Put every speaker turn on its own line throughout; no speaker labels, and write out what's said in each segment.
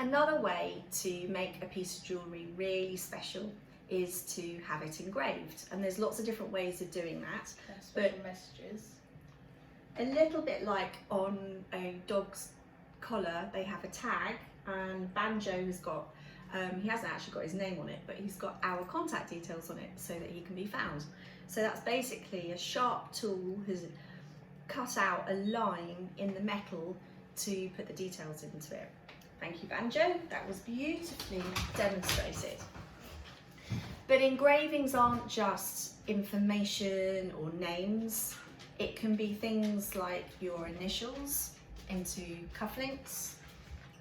Another way to make a piece of jewellery really special is to have it engraved, and there's lots of different ways of doing that.
Special messages.
A little bit like on a dog's collar, they have a tag, and Banjo has got, he hasn't actually got his name on it, but he's got our contact details on it so that he can be found. So that's basically a sharp tool has cut out a line in the metal to put the details into it. Thank you, Banjo, that was beautifully demonstrated. But engravings aren't just information or names. It can be things like your initials into cufflinks.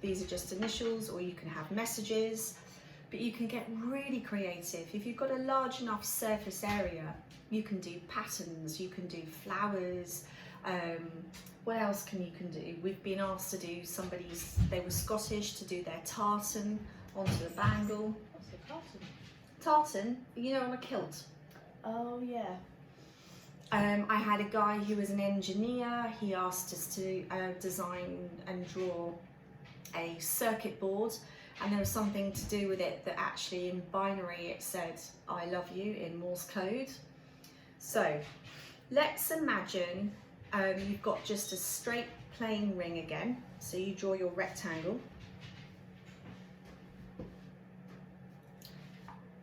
These are just initials, or you can have messages, but you can get really creative. If you've got a large enough surface area, you can do patterns, you can do flowers. What else can you do? We've been asked to do they were Scottish, to do their tartan onto a bangle.
What's a tartan?
Tartan, you know, on a kilt.
Oh yeah.
I had a guy who was an engineer. He asked us to design and draw a circuit board, and there was something to do with it that actually in binary it said "I love you" in Morse code. So let's imagine you've got just a straight plain ring again. So you draw your rectangle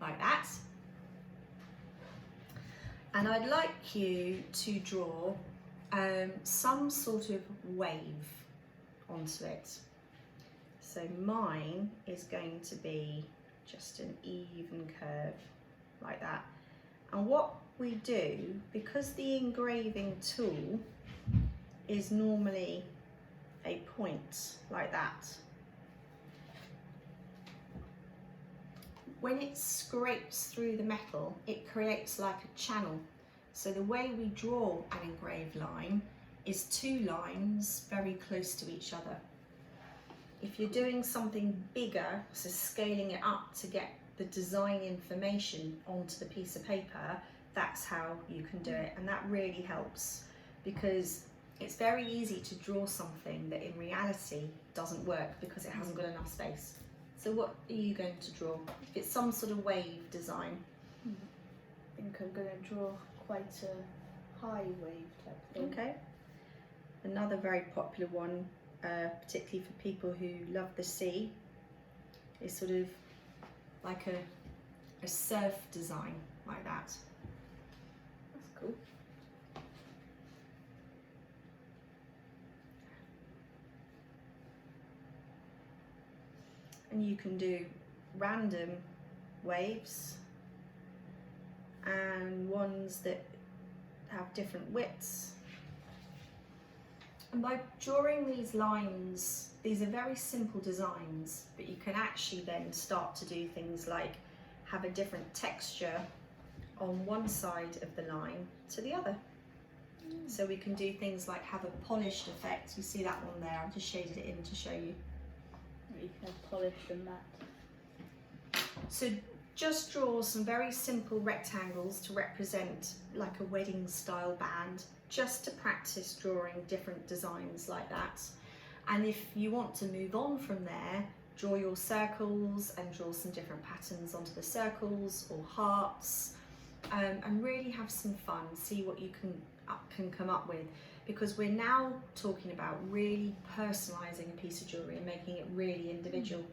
like that. And I'd like you to draw some sort of wave onto it. So mine is going to be just an even curve like that. And what we do, because the engraving tool is normally a point like that, when it scrapes through the metal, it creates like a channel. So the way we draw an engraved line is two lines very close to each other. If you're doing something bigger, so scaling it up to get the design information onto the piece of paper, that's how you can do it. And that really helps, because it's very easy to draw something that in reality doesn't work because it hasn't got enough space. So what are you going to draw? If it's some sort of wave design.
I think I'm going to draw quite a high wave type thing.
Okay. Another very popular one, particularly for people who love the sea, is sort of like a surf design like that.
That's cool.
And you can do random waves and ones that have different widths. And by drawing these lines, these are very simple designs, but you can actually then start to do things like have a different texture on one side of the line to the other. So we can do things like have a polished effect. You see that one there, I've just shaded it in to show you.
You can have polish and matte.
So just draw some very simple rectangles to represent like a wedding style band, just to practice drawing different designs like that. And if you want to move on from there, draw your circles and draw some different patterns onto the circles or hearts, and really have some fun, see what you can come up with, because we're now talking about really personalising a piece of jewellery and making it really individual.